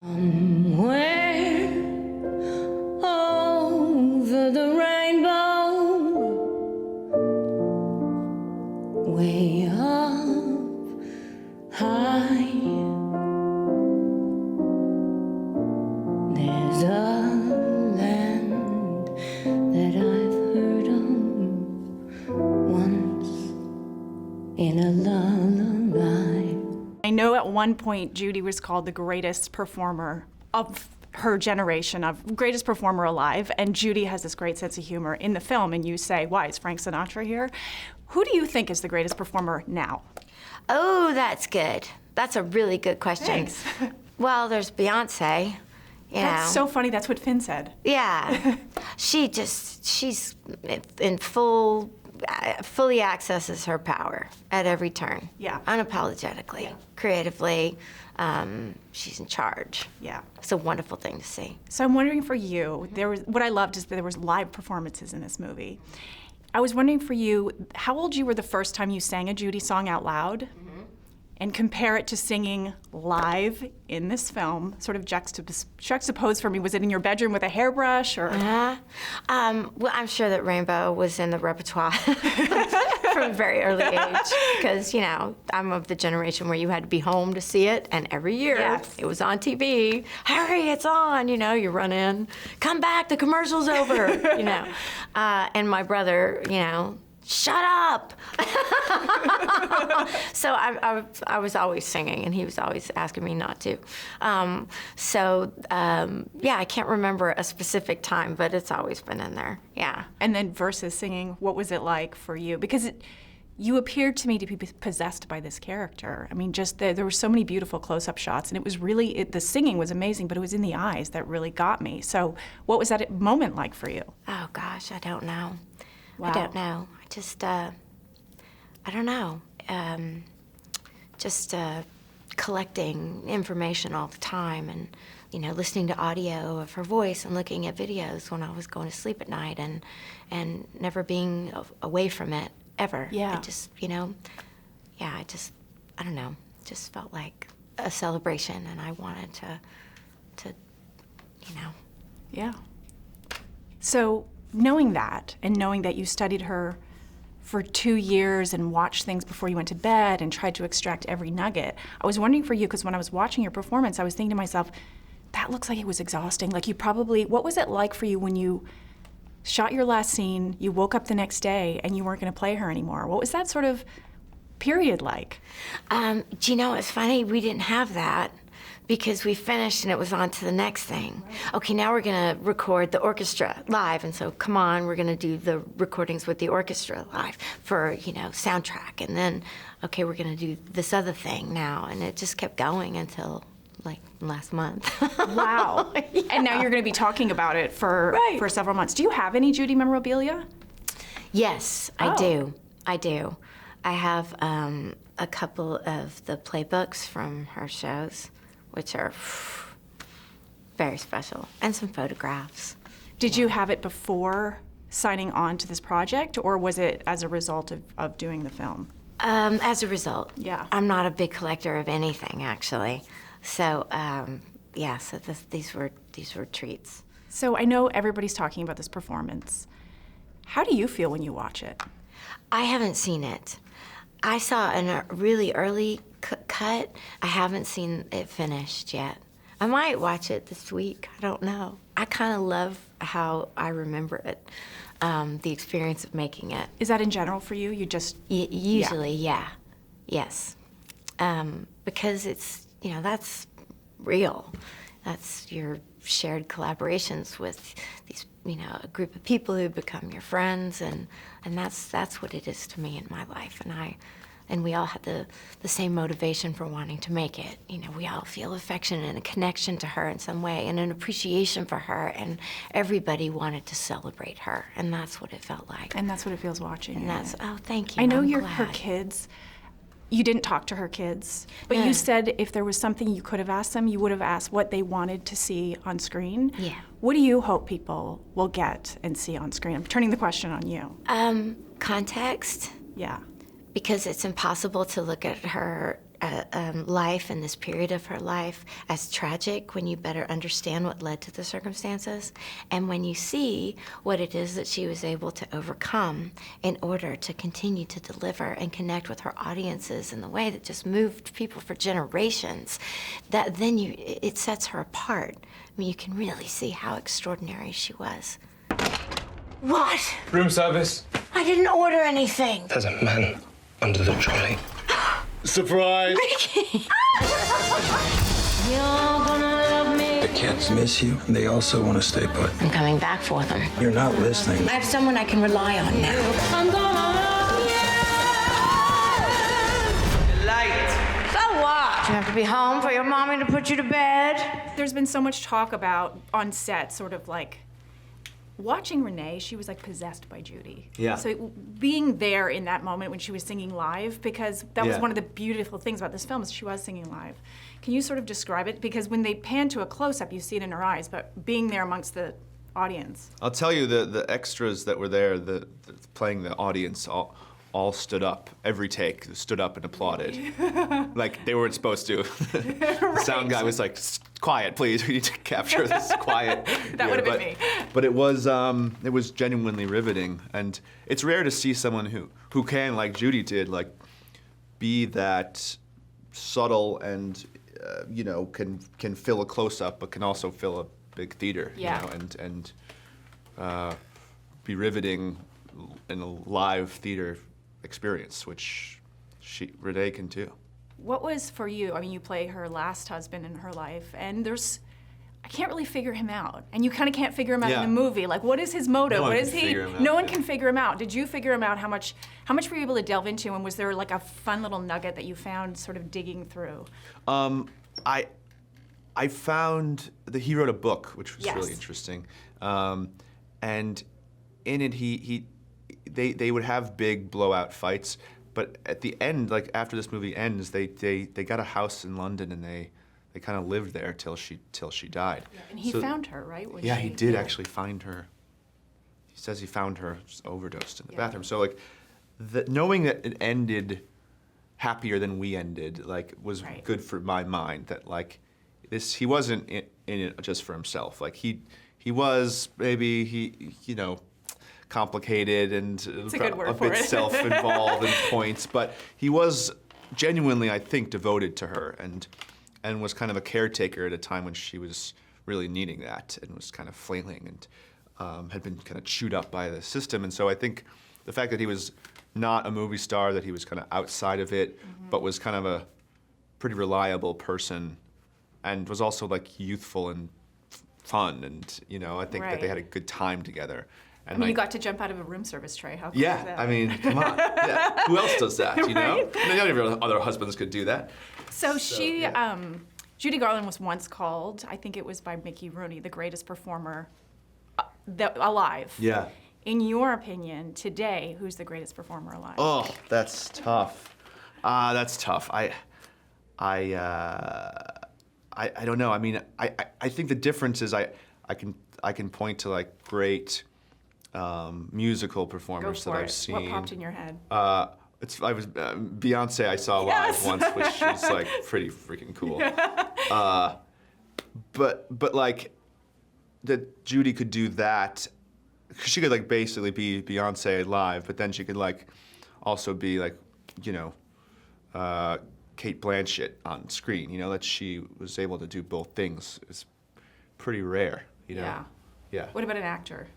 Somewhere over the rainbow, way up high, there's a land that I've heard of once in a lullaby. I know at one point Judy was called the greatest performer of her generation, of greatest performer alive, and Judy has this great sense of humor in the film, and you say, why, is Frank Sinatra here? Who do you think is the greatest performer now? Oh, that's good. That's a really good question. Thanks. Well, there's Beyonce. That's so funny, that's what Finn said. Yeah. She's in fully accesses her power at every turn. Yeah. Unapologetically, Yeah. creatively, she's in charge. Yeah. It's a wonderful thing to see. So I'm wondering for you, what I loved is that there was live performances in this movie. I was wondering for you, how old you were the first time you sang a Judy song out loud? And compare it to singing live in this film, sort of juxtaposed for me. Was it in your bedroom with a hairbrush, or? Well, I'm sure that Rainbow was in the repertoire from a very early age, because, you know, I'm of the generation where you had to be home to see it, and every year Yes. it was on TV. Hurry, it's on, you know, you run in, come back, the commercial's over, you know. And my brother, you know, shut up. So I was always singing, and he was always asking me not to. Yeah, I can't remember a specific time, but it's always been in there, yeah. And then versus singing, what was it like for you? Because you appeared to me to be possessed by this character. I mean, just there were so many beautiful close-up shots, and it was really, the singing was amazing, but it was in the eyes that really got me. So what was that moment like for you? Oh gosh, I don't know. Wow. I don't know. I don't know. Collecting information all the time, and, you know, listening to audio of her voice and looking at videos when I was going to sleep at night, and never being away from it ever. Yeah. I just, you know, yeah, I don't know, just felt like a celebration, and I wanted to, you know. Yeah. So knowing that, and knowing that you studied her for 2 years and watched things before you went to bed and tried to extract every nugget, I was wondering for you, because when I was watching your performance, I was thinking to myself, that looks like it was exhausting. Like, you probably, what was it like for you when you shot your last scene, you woke up the next day, and you weren't going to play her anymore? What was that sort of period like? Do you know, it's funny, we didn't have that, because we finished and it was on to the next thing. Right. Okay, now we're gonna record the orchestra live, and so come on, we're gonna do the recordings with the orchestra live for, you know, soundtrack, and then, okay, we're gonna do this other thing now, and it just kept going until, like, last month. Wow. Yeah. And now you're gonna be talking about it for several months. Do you have any Judy memorabilia? Yes, Oh. I do. I have a couple of the playbooks from her shows, which are very special, and some photographs. Did you have it before signing on to this project, or was it as a result of doing the film? As a result. Yeah. I'm not a big collector of anything, actually. So, yeah, so these were treats. So I know everybody's talking about this performance. How do you feel when you watch it? I haven't seen it. I saw a really early cut. I haven't seen it finished yet. I might watch it this week. I don't know. I kind of love how I remember it, the experience of making it. Is that in general for you? You just... Usually, yeah. Yes. Because it's, you know, that's real. That's your shared collaborations with these, you know, a group of people who become your friends, and that's what it is to me in my life. And we all had the same motivation for wanting to make it. You know, we all feel affection and a connection to her in some way, and an appreciation for her, and everybody wanted to celebrate her, and that's what it felt like. And that's what it feels watching. And that's, oh, thank you. I know I'm her glad. kids. You didn't talk to her kids, but No. you said if there was something you could have asked them, you would have asked what they wanted to see on screen. Yeah. What do you hope people will get and see on screen? I'm turning the question on you. Context. Yeah. Because it's impossible to look at her life and this period of her life as tragic when you better understand what led to the circumstances, and when you see what it is that she was able to overcome in order to continue to deliver and connect with her audiences in the way that just moved people for generations, that then it sets her apart. I mean, you can really see how extraordinary she was. What? Room service. I didn't order anything. There's a man under the trolley. Surprise! Ricky! The kids miss you, and they also want to stay put. I'm coming back for them. You're not listening. I have someone I can rely on now. I'm gonna love you. Light. So what? You have to be home for your mommy to put you to bed? There's been so much talk about on set, sort of like, watching Renee, she was like possessed by Judy. Yeah. So being there in that moment when she was singing live, because that was Yeah. one of the beautiful things about this film is she was singing live. Can you sort of describe it? Because when they pan to a close-up, you see it in her eyes, but being there amongst the audience. I'll tell you, the extras that were there, playing the audience, all stood up. Every take, stood up and applauded. Like they weren't supposed to. The sound guy was like, quiet, please, we need to capture this quiet. That would have been me. But it was genuinely riveting. And it's rare to see someone who can, like Judy did, like be that subtle and, can fill a close-up, but can also fill a big theater, Yeah. and be riveting in a live theater experience, which Renee can do. What was for you, I mean, you play her last husband in her life, and I can't really figure him out. And you kind of can't figure him out Yeah. in the movie. Like, what is his motive? No one What can is he? figure him out, No one yeah. can figure him out. Did you figure him out? How much were you able to delve into? And was there like a fun little nugget that you found sort of digging through? I found he wrote a book, which was Yes. really interesting, and in it they would have big blowout fights, but at the end, like after this movie ends, they got a house in London and they kind of lived there till she died. And he So- found her, right? When Yeah, she- he did actually find her. He says he found her overdosed in the bathroom. So like, knowing that it ended happier than we ended, like, was Right. good for my mind. That like, he wasn't in it just for himself. Like he was maybe complicated and a good word a for bit it. self-involved in points, but he was genuinely, I think, devoted to her and was kind of a caretaker at a time when she was really needing that and was kind of flailing and had been kind of chewed up by the system. And so I think the fact that he was not a movie star, that he was kind of outside of it, but was kind of a pretty reliable person and was also like youthful and fun, and I think that they Right. had a good time together. I And mean, you like, got to jump out of a room service tray. How cool is yeah, that? I mean, come on. Yeah. Who else does that, you know? Right. None of your other husbands could do that. So she, yeah. Judy Garland was once called, I think it was by Mickey Rooney, the greatest performer alive. Yeah. In your opinion, today, who's the greatest performer alive? Oh, that's tough. That's tough. I don't know. I mean, I think the difference is I can point to like great musical Go performers that for I've it. seen. What popped in your head? Beyonce I saw live Yes. once, which is like pretty freaking cool. But like that Judy could do that. She could like basically be Beyonce live, but then she could like also be like, Kate Blanchett on screen. That she was able to do both things is pretty rare. Yeah. Yeah. What about an actor?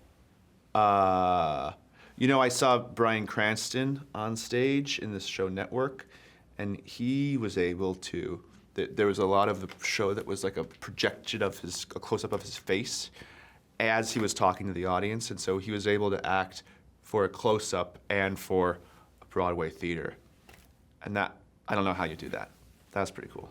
I saw Bryan Cranston on stage in this show Network, and he was able to. There was a lot of the show that was like a projection of a close-up of his face as he was talking to the audience, and so he was able to act for a close-up and for a Broadway theater, and that I don't know how you do that. That's pretty cool.